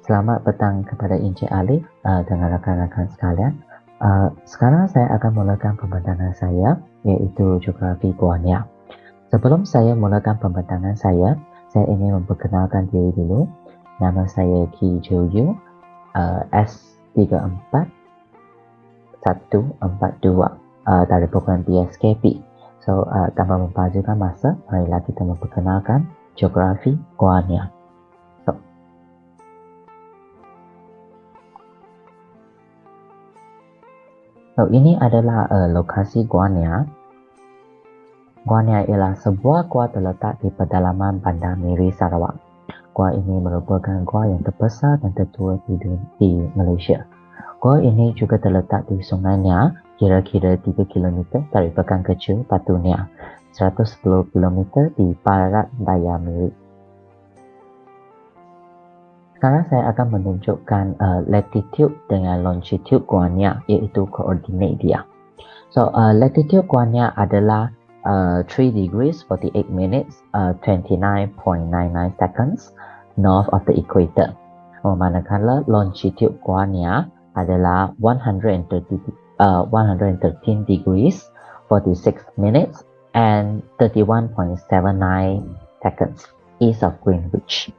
Selamat petang kepada Encik Alif dengan rakan-rakan sekalian. Sekarang saya akan mulakan pembentangan saya, iaitu Geografi Guanya. Sebelum saya mulakan pembentangan saya ingin memperkenalkan diri dulu. Nama saya Ki Joyu, S34142 dari program PSKP. So, tanpa mempajukan masa, marilah kita memperkenalkan Geografi Guanya. So, ini adalah lokasi Guanya. Guanya ialah sebuah gua terletak di pedalaman Bandar Miri, Sarawak. Gua ini merupakan gua yang terbesar dan tertua di Malaysia. Gua ini juga terletak di Sungai Nya, kira-kira 3 km dari Pekan Kecil Batu Nya, 110 km di barat daya Miri. Sekarang saya akan menunjukkan latitude dengan longitude Guanya, iaitu koordinat dia. So, latitude Guanya adalah 3 degrees 48 minutes 29.99 seconds north of the equator. Manakala longitude Guanya adalah 113 degrees 46 minutes and 31.79 seconds east of Greenwich.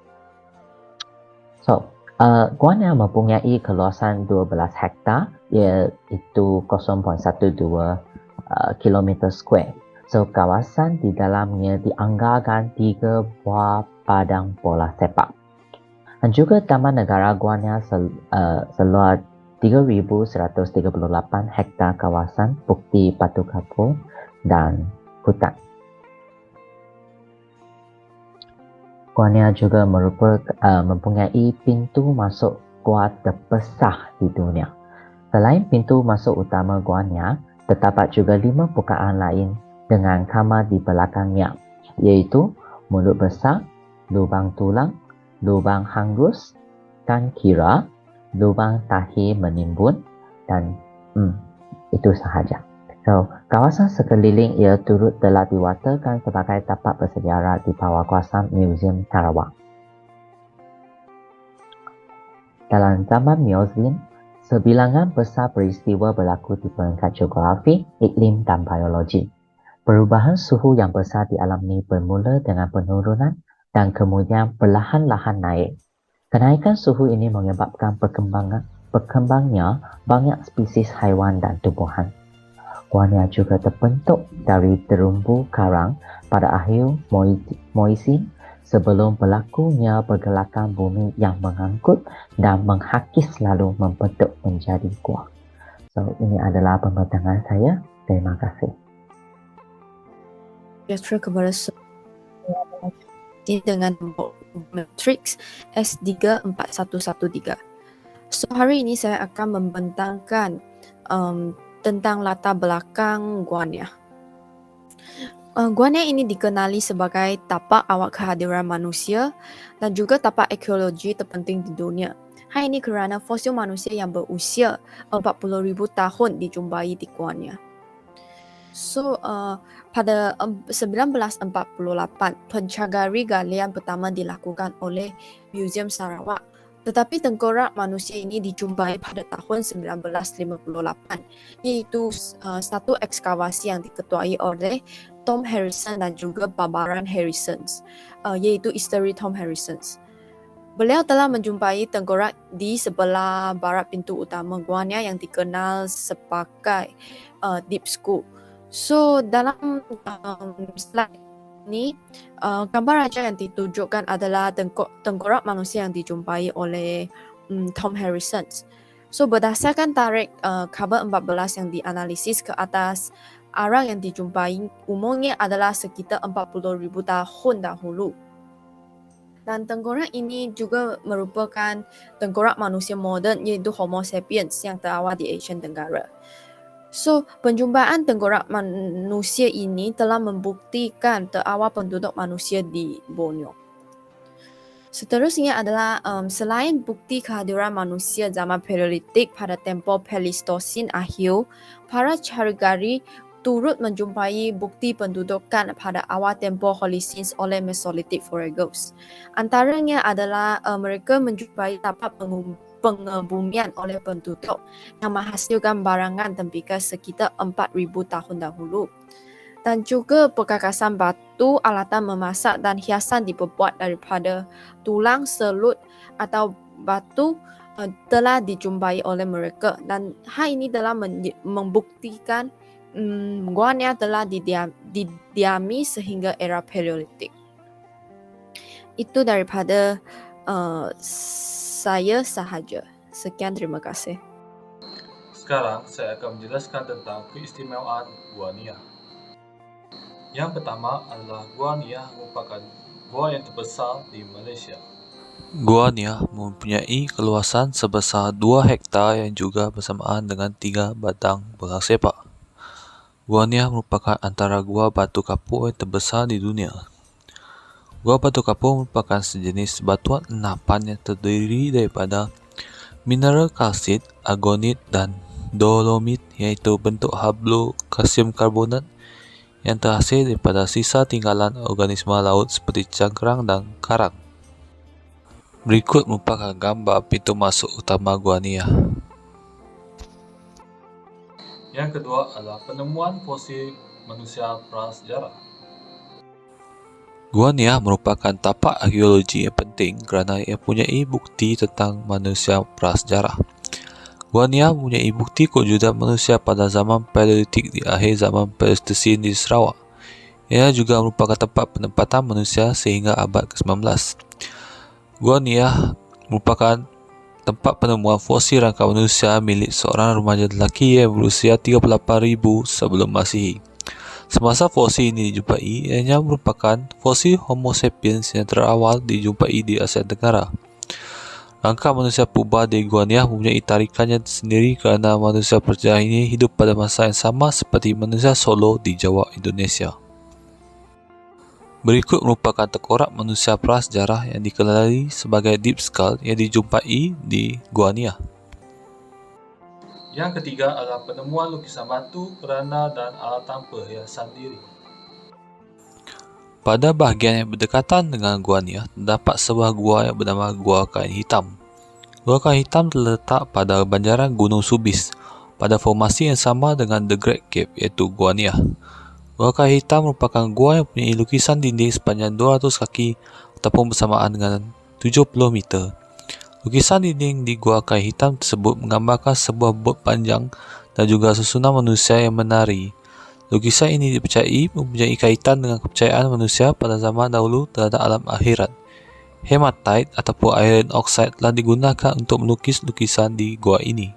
So, Guanya mempunyai keluasan 12 hektar, iaitu 0.12 kilometer square. So, kawasan di dalamnya dianggarkan 3 buah padang bola sepak. Dan juga Taman Negara Guanya seluas 3,138 hektar kawasan bukti batu kapur dan hutan. Guanya juga mempunyai pintu masuk gua terbesar di dunia. Selain pintu masuk utama Guanya, terdapat juga 5 bukaan lain dengan kamar di belakangnya, iaitu mulut besar, lubang tulang, lubang hangus, kan kira, lubang tahi menimbun, dan itu sahaja. So, kawasan sekeliling ia turut telah diwatakan sebagai tempat bersejarah di bawah kawasan Museum Sarawak. Dalam zaman Miocene, sebilangan besar peristiwa berlaku di peringkat geografi, iklim dan biologi. Perubahan suhu yang besar di alam ini bermula dengan penurunan dan kemudian perlahan-lahan naik. Kenaikan suhu ini menyebabkan berkembangnya banyak spesies haiwan dan tumbuhan. Guanya juga terbentuk dari terumbu karang pada akhir Miocene sebelum berlakunya pergerakan bumi yang mengangkut dan menghakis lalu membentuk menjadi gua. So, ini adalah pembentangan saya. Terima kasih. Sejahtera kepada dengan matrix S34113. So, hari ini saya akan membentangkan tentang latar belakang Guanya. Guanya ini dikenali sebagai tapak awal kehadiran manusia dan juga tapak arkeologi terpenting di dunia. Hal ini kerana fosil manusia yang berusia 40,000 tahun dijumpai di Guanya. So, pada 1948, pencagari galian pertama dilakukan oleh Museum Sarawak. Tetapi tengkorak manusia ini dijumpai pada tahun 1958, iaitu satu ekskavasi yang diketuai oleh Tom Harrison dan juga Barbara Harrison, iaitu isteri Tom Harrison. Beliau telah menjumpai tengkorak di sebelah barat pintu utama Guanya yang dikenal sebagai Deep School. So, dalam slide ini, gambar raja yang ditunjukkan adalah tengkorak manusia yang dijumpai oleh Tom Harrison. So, berdasarkan tarikh cover 14 yang dianalisis ke atas, arang yang dijumpai umumnya adalah sekitar 40,000 tahun dahulu. Dan tengkorak ini juga merupakan tengkorak manusia moden, iaitu Homo sapiens yang terawal di Asia Tenggara. So, penjumpaan tengkorak manusia ini telah membuktikan terawal penduduk manusia di Borneo. Seterusnya adalah selain bukti kehadiran manusia zaman Paleolitik pada tempoh Pleistosen akhir, para carigari turut menjumpai bukti pendudukan pada awal tempoh Holocene oleh Mesolithic Fuegoes. Antaranya adalah mereka menjumpai tapak pengebumian oleh penduduk yang menghasilkan barangan tempika sekitar 4,000 tahun dahulu. Dan juga perkakasan batu, alatan memasak dan hiasan diperbuat daripada tulang, selut atau batu telah dijumpai oleh mereka, dan hal ini telah membuktikan Guania telah didiami sehingga era Paleolitik. Itu daripada saya sahaja. Sekian, terima kasih. Sekarang saya akan menjelaskan tentang keistimewaan Gua Nia. Yang pertama adalah Gua Nia merupakan gua yang terbesar di Malaysia. Gua Nia mempunyai keluasan sebesar 2 hektar yang juga bersamaan dengan 3 batang belang sepak. Gua Nia merupakan antara gua batu kapur yang terbesar di dunia. Gua batu kapur merupakan sejenis batuan endapan yang terdiri daripada mineral kalsit, argonit dan dolomit, iaitu bentuk hablo kalsium karbonat yang terhasil daripada sisa tinggalan organisma laut seperti cangkrang dan karang. Berikut merupakan gambar pintu masuk utama Gua Nia. Yang kedua adalah penemuan fosil manusia prasejarah. Gua Nia merupakan tapak arkeologi yang penting kerana ia mempunyai bukti tentang manusia prasejarah. Gua Nia mempunyai bukti kewujudan manusia pada zaman Paleolitik di akhir zaman Pleistocene di Sarawak. Ia juga merupakan tempat penempatan manusia sehingga abad ke-19. Gua Nia merupakan tempat penemuan fosil rangka manusia milik seorang remaja lelaki yang berusia 38,000 sebelum Masihi. Semasa fosil ini dijumpai, ianya merupakan fosil Homo sapiens yang terawal dijumpai di Asia Tenggara. Rangka manusia purba di Gua Nia mempunyai tarikannya sendiri kerana manusia prasejarah ini hidup pada masa yang sama seperti manusia Solo di Jawa, Indonesia. Berikut merupakan tengkorak manusia prasejarah yang dikenali sebagai deep skull yang dijumpai di Gua Nia. Yang ketiga adalah penemuan lukisan batu, kerana dan alatan perhiasan diri. Pada bahagian yang berdekatan dengan Gua Nia, terdapat sebuah gua yang bernama Gua Kain Hitam. Gua Kain Hitam terletak pada banjaran Gunung Subis, pada formasi yang sama dengan The Great Cave, iaitu Gua Nia. Gua Kain Hitam merupakan gua yang mempunyai lukisan dinding sepanjang 200 kaki ataupun bersamaan dengan 70 meter. Lukisan dinding di Gua Kain Hitam tersebut menggambarkan sebuah bot panjang dan juga susunan manusia yang menari. Lukisan ini dipercayai mempunyai kaitan dengan kepercayaan manusia pada zaman dahulu terhadap alam akhirat. Hematite ataupun iron oxide telah digunakan untuk melukis lukisan di gua ini.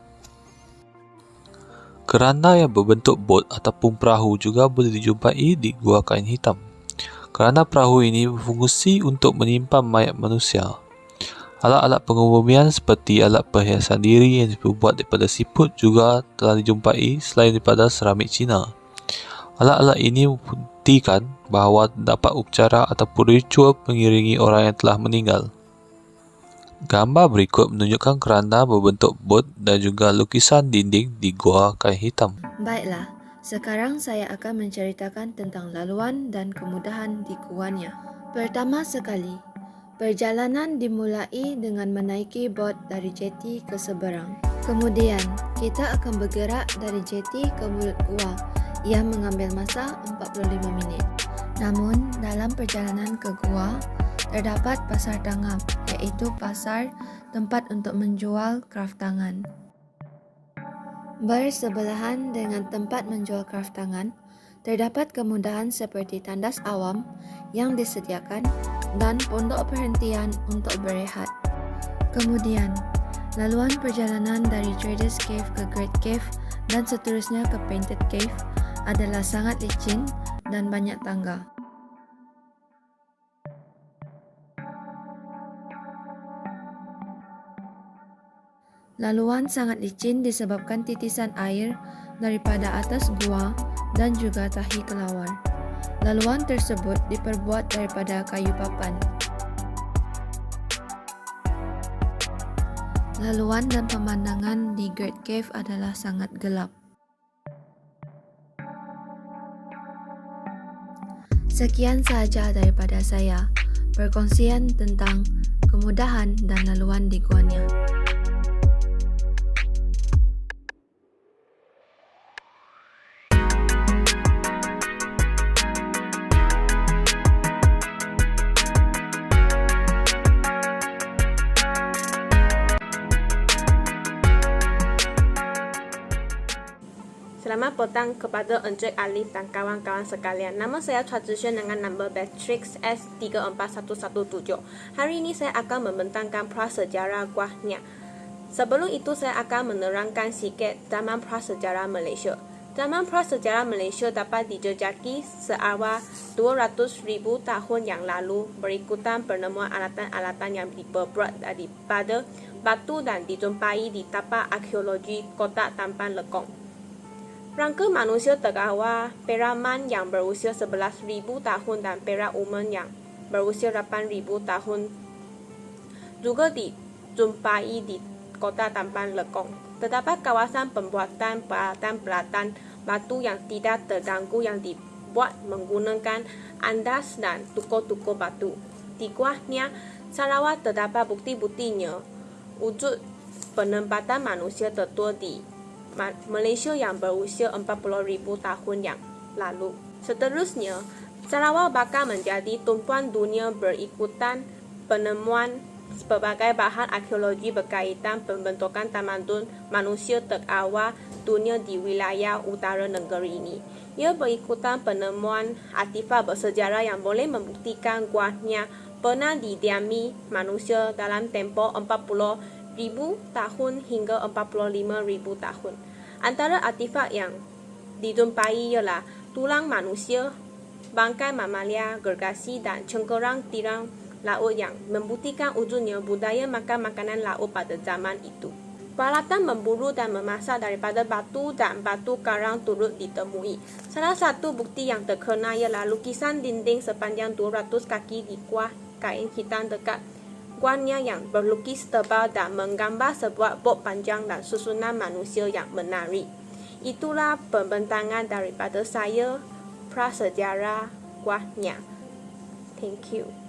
Keranda yang berbentuk bot ataupun perahu juga boleh dijumpai di Gua Kain Hitam. Kerana perahu ini berfungsi untuk menyimpan mayat manusia. Alat-alat pengebumian seperti alat perhiasan diri yang dibuat daripada siput juga telah dijumpai selain daripada seramik Cina. Alat-alat ini membuktikan bahawa terdapat upacara ataupun ritual mengiringi orang yang telah meninggal. Gambar berikut menunjukkan keranda berbentuk bot dan juga lukisan dinding di Gua Kain Hitam. Baiklah, sekarang saya akan menceritakan tentang laluan dan kemudahan di Gua Nia. Pertama sekali, perjalanan dimulai dengan menaiki bot dari jeti ke seberang. Kemudian, kita akan bergerak dari jeti ke mulut gua yang mengambil masa 45 minit. Namun, dalam perjalanan ke gua, terdapat pasar tangap, iaitu pasar tempat untuk menjual kraftangan. Bersebelahan dengan tempat menjual kraftangan, terdapat kemudahan seperti tandas awam yang disediakan dan pondok perhentian untuk berehat. Kemudian, laluan perjalanan dari Traders Cave ke Great Cave dan seterusnya ke Painted Cave adalah sangat licin dan banyak tangga. Laluan sangat licin disebabkan titisan air daripada atas gua dan juga tahi kelawar. Laluan tersebut diperbuat daripada kayu papan. Laluan dan pemandangan di Great Cave adalah sangat gelap. Sekian sahaja daripada saya, perkongsian tentang kemudahan dan laluan di Gua Nia. Selamat petang kepada Encik Alif dan kawan-kawan sekalian. Nama saya Tradition dengan nombor Beatrix S34117. Hari ini saya akan membentangkan prasejarah Gua Nia. Sebelum itu saya akan menerangkan sikit zaman prasejarah Malaysia. Zaman prasejarah Malaysia dapat dijejaki seawal 200,000 tahun yang lalu berikutan penemuan alatan-alatan yang diperbuat daripada batu dan dijumpai di tapak arkeologi Kota Tampan Lekong. Rangka manusia terkawal Peraman yang berusia 11,000 tahun dan perak Umen yang berusia 8,000 tahun juga dijumpai di Kota Tampan Lekong. Terdapat kawasan pembuatan peralatan-peralatan batu yang tidak terganggu yang dibuat menggunakan andas dan tukur-tukur batu. Di Gua Nia, Sarawak terdapat bukti-buktinya wujud penempatan manusia tertua di Malaysia yang berusia 40,000 tahun yang lalu. Seterusnya, Sarawak bakal menjadi tumpuan dunia berikutan penemuan pelbagai bahan arkeologi berkaitan pembentukan tamadun manusia terawal dunia di wilayah utara negeri ini. Ia berikutan penemuan artifak bersejarah yang boleh membuktikan Gua Nia pernah didiami manusia dalam tempoh 40,000 tahun hingga 45,000 tahun. Antara artifak yang dijumpai ialah tulang manusia, bangkai mamalia, gergasi dan cengkerang tiang laut yang membuktikan wujudnya budaya makan makanan laut pada zaman itu. Peralatan memburu dan memasak daripada batu dan batu karang turut ditemui. Salah satu bukti yang terkenal ialah lukisan dinding sepanjang 200 kaki di Kuah Kain Hitam dekat Gua Nia yang berlukis tebal dan menggambar sebuah bot panjang dan susunan manusia yang menarik. Itulah pembentangan daripada saya prasejarah Gua Nia. Thank you.